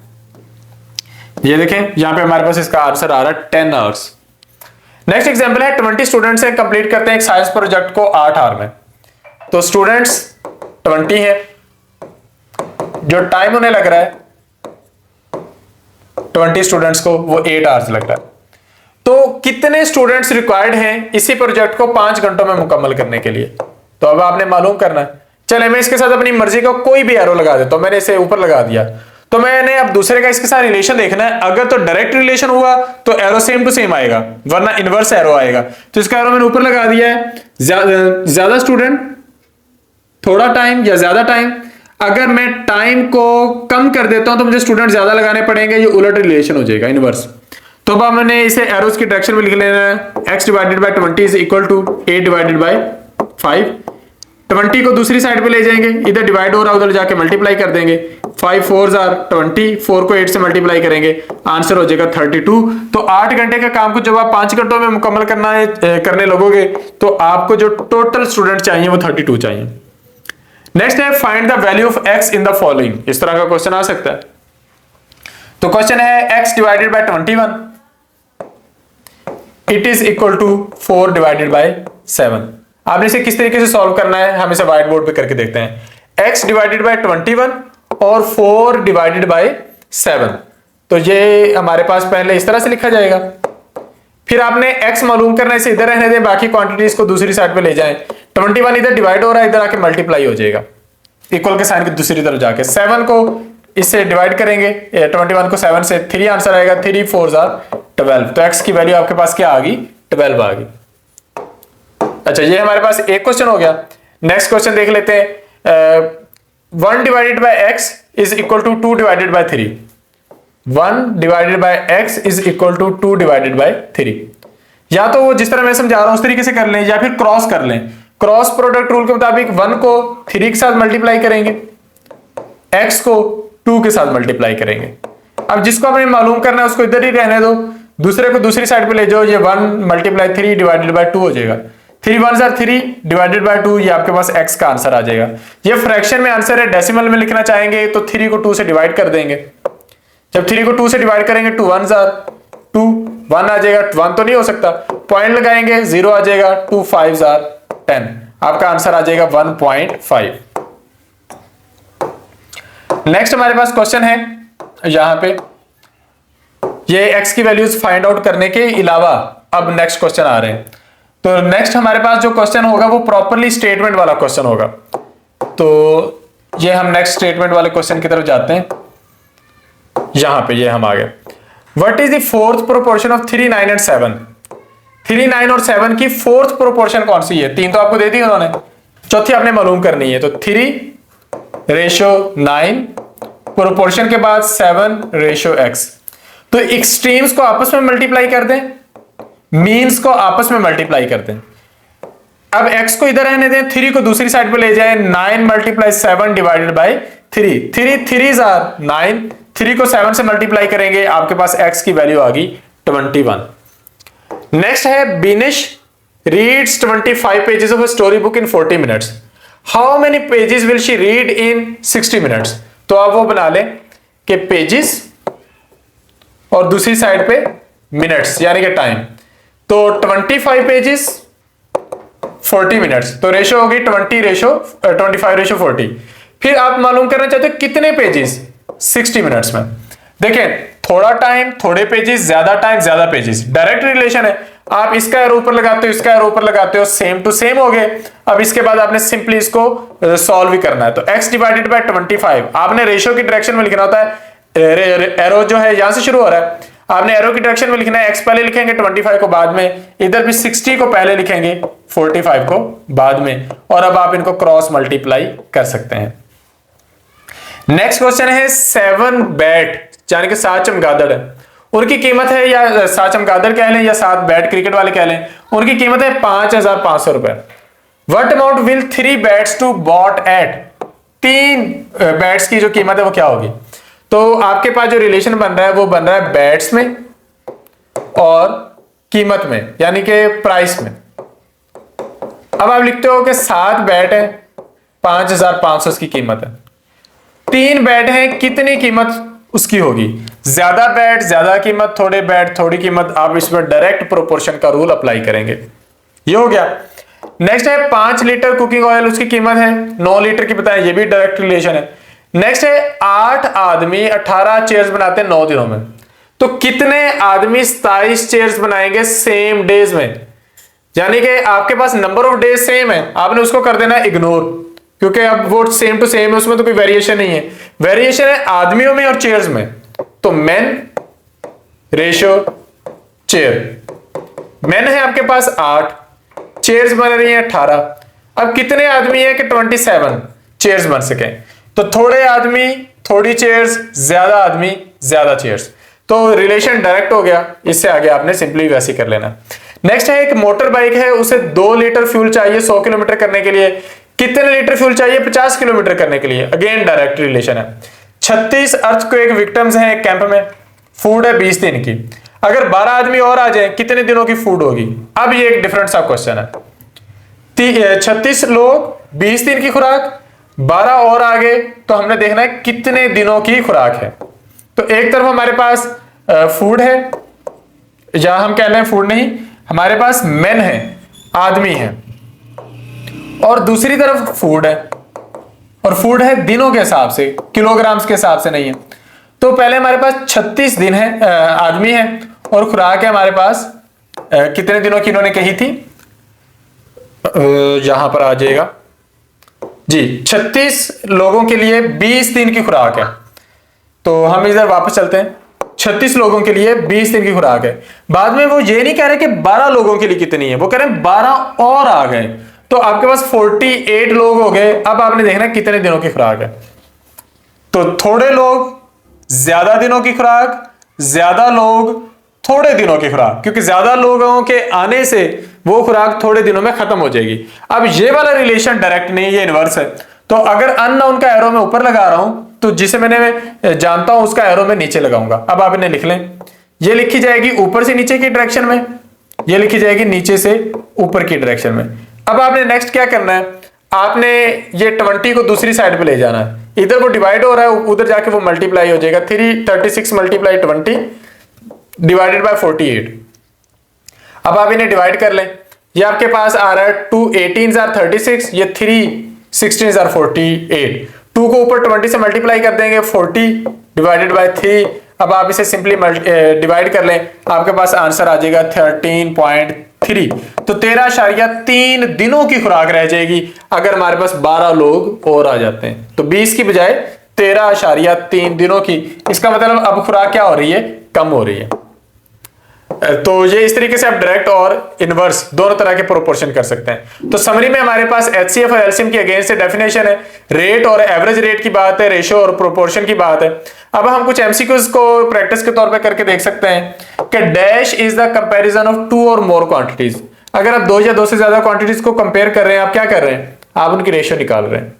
ये देखें यहां पे हमारे पास इसका आंसर आ रहा है 10 आवर्स। नेक्स्ट एग्जांपल है 20 स्टूडेंट्स हैं, कंप्लीट करते हैं एक साइंस प्रोजेक्ट को 8 आवर में। तो स्टूडेंट्स 20 हैं, जो टाइम उन्हें लग रहा है 20 स्टूडेंट्स को वो 8 आवर्स लग रहा है। तो कितने स्टूडेंट्स रिक्वायर्ड हैं इसी प्रोजेक्ट को 5 घंटों में मुकम्मल करने के लिए? तो अब आपने मालूम करना है। चले मैं इसके साथ अपनी मर्जी का कोई भी एरो लगा देता हूं, मैंने इसे ऊपर लगा दिया। तो मैंने अब दूसरे का इसके साथ रिलेशन देखना है। अगर तो डायरेक्ट रिलेशन हुआ तो एरो सेम टू सेम आएगा, वरना इनवर्स एरो आएगा। तो इसका एरो मैंने ऊपर लगा दिया है, ज्यादा स्टूडेंट थोड़ा टाइम या ज्यादा टाइम। अगर मैं टाइम को कम कर देता हूं तो मुझे स्टूडेंट ज्यादा लगाने पड़ेंगे, ये उलट रिलेशन हो जाएगा, इनवर्स। तो अब मैंने इसे एरोस की डायरेक्शन में लिख लेना है, x divided by 20 is equal to 8 divided by 5। 20 को दूसरी साइड पे ले जाएंगे, इधर डिवाइड हो रहा है उधर जाके मल्टीप्लाई कर देंगे। 5 4s are 20, 4 को 8 से मल्टीप्लाई करेंगे, आंसर हो जाएगा 32। तो 8 घंटे का काम को जब आप 5 घंटों में मुकम्मल करने लगोगे तो आपको जो टोटल स्टूडेंट चाहिए वो 32 चाहिए। नेक्स्ट है find the value of x in the following. इस तरह का क्वेश्चन आ सकता है। तो क्वेश्चन है x divided by 21 it is equal to 4 divided by 7। आपने इसे किस तरीके से सॉल्व करना है, हम इसे व्हाइट बोर्ड पे करके देखते हैं। x डिवाइडेड बाय 21 और 4 डिवाइडेड बाय 7, तो ये हमारे पास पहले इस तरह से लिखा जाएगा। फिर आपने x मालूम करना है, इसे इधर रहने दें, बाकी क्वांटिटीज को दूसरी साइड पे ले जाएं। 21 इधर डिवाइड हो रहा है, इधर आके मल्टीप्लाई हो जाएगा इक्वल के साइन की दूसरी तरफ जाके। 7 को इससे डिवाइड करेंगे, 21 को 7 से, 3 आंसर आएगा, 3 4s are 12। तो x की वैल्यू आपके पास क्या आ गई, 12 आ गई। अच्छा, ये हमारे पास एक क्वेश्चन हो गया। नेक्स्ट क्वेश्चन देख लेते हैं। 1 divided by x is equal to 2 divided by 3। 1 divided by x is equal to 2 divided by 3। या तो वो जिस तरह मैं समझा रहा हूं उस तरीके से कर लें, या फिर क्रॉस कर लें। क्रॉस प्रोडक्ट रूल के मुताबिक 1 को 3 के साथ मल्टीप्लाई करेंगे, x को 2 के साथ मल्टीप्लाई करेंगे। अब जिसको आपने मालूम करना है उसको इधर ही रहने दो, दूसरे को दूसरी साइड पे ले जाओ। ये 1 मल्टीप्लाई 3 डिवाइडेड बाय 2 हो जाएगा। 3 1s are 3 डिवाइडेड बाय 2, ये आपके पास x का आंसर आ जाएगा। ये फ्रैक्शन में आंसर है, डेसिमल में लिखना चाहेंगे तो 3 को 2 से डिवाइड कर देंगे। जब 3 को 2 से डिवाइड करेंगे 2 1s are 2, 1 आ जाएगा, 1 तो नहीं हो सकता, पॉइंट लगाएंगे 0 आ जाएगा, 2 5s are 10, आपका आंसर आ जाएगा 1.5। नेक्स्ट हमारे पास क्वेश्चन है, यहां पे ये x की वैल्यूज फाइंड आउट करने के अलावा अब नेक्स्ट क्वेश्चन आ रहे हैं। तो नेक्स्ट हमारे पास जो क्वेश्चन होगा वो प्रॉपरली स्टेटमेंट वाला क्वेश्चन होगा। तो ये हम नेक्स्ट स्टेटमेंट वाले क्वेश्चन की तरफ जाते हैं। यहां पे ये हम आ गए। What is the fourth proportion of 3 9 and 7। 3 9 और 7 की फोर्थ प्रोपोर्शन कौन सी है? 3 तो आपको दे दी उन्होंने, चौथी आपने मालूम करनी है। तो 3:9 प्रोपोर्शन के बाद 7:x। तो एक्सट्रीम्स को आपस में मल्टीप्लाई कर दें, मीन्स को आपस में मल्टीप्लाई कर दें। अब x को इधर रहने दें, 3 को दूसरी साइड पे ले जाएं, 9 multiply 7 divided by 3। 3 3s are 9, 3 को 7 से मल्टीप्लाई करेंगे, आपके पास x की वैल्यू आ गई 21। नेक्स्ट है बिनिश reads 25 pages of a story book in 40 minutes. How many pages will she read in 60 minutes. तो आप वो बना लें कि पेजेस और दूसरी साइड पे मिनट्स यानी कि टाइम। तो 25 पेजेस 40 मिनट्स, तो रेशो होगी 25:40। फिर आप मालूम करना चाहते हो कितने पेजेस 60 मिनट्स में। देखें, थोड़ा टाइम थोड़े पेजेस, ज्यादा टाइम ज्यादा पेजेस, डायरेक्ट रिलेशन है। आप इसका एरो ऊपर लगाते हो, इसका एरो ऊपर लगाते हो, सेम टू सेम हो गए। अब इसके बाद आपने सिंपली इसको सॉल्व भी करना है। तो x डिवाइडेड बाय 25, आपने रेशियो की डायरेक्शन में लिखना होता है। एरो जो है यहां से शुरू हो रहा है, आपने एरो की डायरेक्शन में लिखना है। x पहले लिखेंगे, 25 को बाद में, इधर भी 60 को पहले लिखेंगे, 45 को बाद में, और अब आप इनको क्रॉस मल्टीप्लाई कर सकते हैं। नेक्स्ट क्वेश्चन है 7 बैट यानी कि 7 चमगादड़ है, उनकी कीमत है, या 7 चमगादड़ कह लें या 7 बैट क्रिकेट वाले कह लें, उनकी कीमत है 5,500 रुपए। What amount will 3 bats to bought at. 3 bats की जो कीमत है वो क्या होगी। तो आपके पास जो रिलेशन बन रहा है वो बन रहा है बैट्स में और कीमत में यानी कि प्राइस में। अब आप लिखते हो कि 7 बैट है, 5,500 उसकी कीमत है। 3 बैट है, कितनी कीमत उसकी होगी। ज्यादा बैट ज्यादा कीमत, थोड़े बैट थोड़ी कीमत। आप इसमें डायरेक्ट प्रोपोर्शन का रूल अप्लाई करेंगे। ये हो गया। नेक्स्ट है 5 लीटर कुकिंग ऑयल, उसकी कीमत है 9 लीटर की, बताएं, ये भी डायरेक्ट रिलेशन है। नेक्स्ट है 8 आदमी 18 चेयर्स बनाते हैं 9 दिनों में, तो कितने आदमी 27 चेयर्स बनाएंगे सेम डेज में। यानी कि आपके पास नंबर ऑफ डेज सेम है, आपने उसको कर देना इग्नोर, क्योंकि अब वो सेम टू सेम है, उसमें तो कोई वेरिएशन नहीं है। वेरिएशन है आदमियों में और चेयर्स में, तो मेन रेशो चेयर, मेन है आपके पास 8, चेयर्स बन रही है 18। अब कितने आदमी है कि 27 चेयर्स बन सके, तो थोड़े आदमी थोड़ी चेयर्स, ज्यादा आदमी ज्यादा चेयर्स, तो रिलेशन डायरेक्ट हो गया। इससे आगे आपने सिंपली वैसे कर लेना। नेक्स्ट है एक मोटर बाइक है, उसे 2 लीटर फ्यूल चाहिए 100 किलोमीटर करने के लिए, कितने लीटर फ्यूल चाहिए 50 किलोमीटर करने के लिए, अगेन डायरेक्ट रिलेशन है। 36 अर्थक्वेक विक्टिम्स हैं कैंप में, फूड है 20 दिन की, अगर 12 आदमी और आ जाए कितने दिनों की फूड होगी। अब ये एक डिफरेंट सा क्वेश्चन है, 36 लोग 20 दिन की खुराक, 12 और आ गए तो हमने देखना है कितने दिनों की खुराक है। तो एक तरफ हमारे पास फूड है, या हम कह लें फूड नहीं, हमारे पास मेन है, आदमी है, और दूसरी तरफ फूड है, और फूड है दिनों के हिसाब से, किलोग्राम्स के हिसाब से नहीं है। तो पहले हमारे पास 36 दिन है, आदमी है, और खुराक है हमारे पास कितने दिनों की इन्होंने कही थी, यहां पर आ जाएगा जी, 36 लोगों के लिए 20 दिन की खुराक है। तो हम इधर वापस चलते हैं, 36 लोगों के लिए 20 दिन की खुराक है। बाद में वो ये नहीं कह रहे कि 12 लोगों के लिए कितनी है, वो कह रहे हैं 12 और आ गए, तो आपके पास 48 लोग हो गए। अब आपने देखना कितने दिनों की खुराक है, तो थोड़े लोग ज्यादा दिनों की खुराक, ज्यादा लोग थोड़े दिनों की खुराक, क्योंकि ज्यादा लोगों के आने से वो खुराक थोड़े दिनों में खत्म हो जाएगी। अब ये वाला रिलेशन डायरेक्ट नहीं, ये इनवर्स है। तो अगर अननोन का एरो मैं ऊपर लगा रहा हूं, तो जिसे मैंने जानता हूं उसका एरो मैं नीचे लगाऊंगा। अब आप इन्हें लिख लें, ये लिखी जाएगी ऊपर से नीचे की डायरेक्शन में, ये लिखी जाएगी नीचे से ऊपर की डायरेक्शन में। अब आपने नेक्स्ट क्या करना है, आपने ये 20 को दूसरी साइड पे ले जाना है, इधर वो डिवाइड हो रहा है, उधर जाके वो मल्टीप्लाई हो जाएगा, 336 मल्टीप्लाई 20 डिवाइडेड बाय 48। अब आप इन्हें डिवाइड कर लें, ये आपके पास आ रहा है 2 18s are 36, ये 3 16s are 48। 2 को ऊपर 20 से मल्टीप्लाई कर देंगे, 40 डिवाइडेड बाय 3। अब आप इसे सिंपली डिवाइड कर लें, आपके पास आंसर आ जाएगा 13.3। तो 13.3 दिनों की खुराक रह जाएगी अगर हमारे पास 12 लोग और आ जाते हैं। तो 20 की बजाय 13.3 दिनों की, इसका मतलब अब खुराक क्या हो रही है, कम हो रही है। तो ये इस तरीके से आप डायरेक्ट और इनवर्स दोनों तरह के प्रोपोर्शन कर सकते हैं। तो समरी में हमारे पास एचसीएफ और एलसीएम की अगेंस्ट से डेफिनेशन है, रेट और एवरेज रेट की बात है, रेशियो और प्रोपोर्शन की बात है। अब हम कुछ एमसीक्यूज को प्रैक्टिस के तौर पे करके देख सकते हैं कि dash is the comparison of 2 और मोर क्वांटिटीज। अगर आप 2 या 2 से ज्यादा क्वांटिटीज को कंपेयर कर रहे हैं, आप क्या कर रहे हैं, आप उनकी रेशियो निकाल रहे हैं।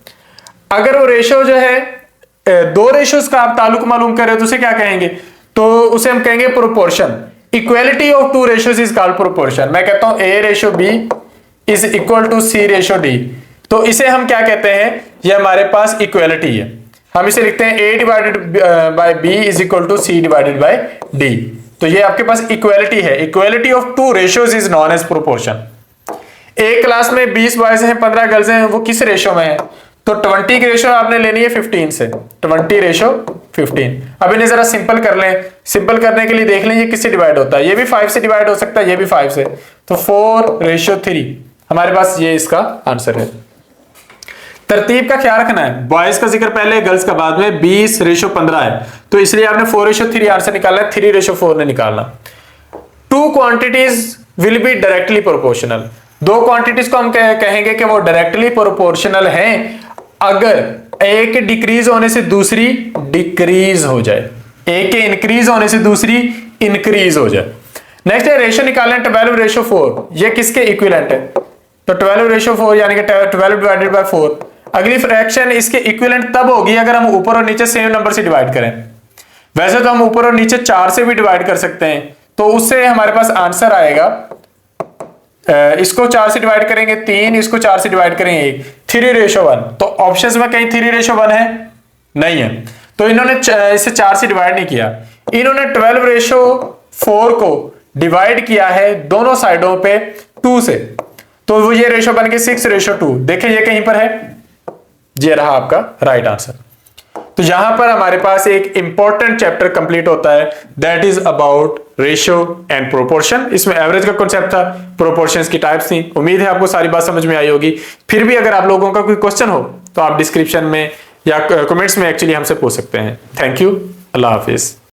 अगर वो रेशियो जो है 2 रेशियोज का आप ताल्लुक मालूम कर रहे हो तो उसे क्या कहेंगे, तो उसे हम कहेंगे proportion. Equality of 2 ratios is called proportion. मैं कहता हूं A ratio B is equal to C ratio D, तो इसे हम क्या कहते हैं, ये हमारे पास इक्वालिटी है। हम इसे लिखते हैं A divided by B is equal to C divided by D। तो ये आपके पास इक्वालिटी है। Equality of 2 ratios is known as proportion. एक क्लास में 20 बॉयज हैं 15 गर्ल्स हैं, वो किस रेशियो में है, तो 20 की रेशियो आपने लेनी है 15 से, 20 रेशियो 15। अब इन्हें जरा सिंपल कर लें, सिंपल करने के लिए देख लें ये किससे डिवाइड होता है, ये भी 5 से डिवाइड हो सकता है, ये भी 5 से, तो 4 रेशियो 3 हमारे पास ये इसका आंसर है। तरतीब का ख्याल रखना है, बॉयज का जिक्र पहले गर्ल्स का बाद में, 20 रेशियो 15 है, तो इसलिए आपने 4 रेशियो 3 आंसर निकालना है, 3 रेशियो 4 ने निकालना। 2 quantities will be directly proportional. 2 quantities को हम कहेंगे कि वो डायरेक्टली प्रोपोर्शनल हैं अगर एक के डिक्रीज होने से दूसरी डिक्रीज हो जाए, एक के इंक्रीज होने से दूसरी इंक्रीज हो जाए। नेक्स्ट है रेशियो निकालना है 12 रेशियो 4, ये किसके इक्विवेलेंट है, तो 12 रेशियो 4 यानी कि 12 डिवाइडेड बाय 4। अगली फ्रैक्शन इसके इक्विवेलेंट तब होगी अगर हम ऊपर और नीचे सेम नंबर से डिवाइड करें। वैसे तो हम ऊपर और नीचे 4 से भी डिवाइड कर सकते हैं, तो उससे हमारे पास आंसर आएगा, इसको 4 से डिवाइड करेंगे 3, इसको 4 से डिवाइड करेंगे 1, 3 रेशियो 1। तो ऑप्शंस में कहीं 3 रेशियो 1 है, नहीं है, तो इन्होंने इसे 4 से डिवाइड नहीं किया, इन्होंने 12 रेशियो 4 को डिवाइड किया है दोनों साइडों पे 2 से, तो वो ये रेशियो बन के 6 रेशियो 2। देखें ये कहीं पर है, ये रहा आपका राइट आंसर। तो यहां पर हमारे पास एक इंपॉर्टेंट चैप्टर कंप्लीट होता है, that is about ratio and proportion. इसमें एवरेज का कॉन्सेप्ट था, प्रोपोर्शंस की टाइप्स थी। उम्मीद है आपको सारी बात समझ में आई होगी। फिर भी अगर आप लोगों का कोई क्वेश्चन हो तो आप डिस्क्रिप्शन में या कमेंट्स में एक्चुअली हमसे पूछ सकते हैं। थैंक यू, अल्लाह हाफिज़।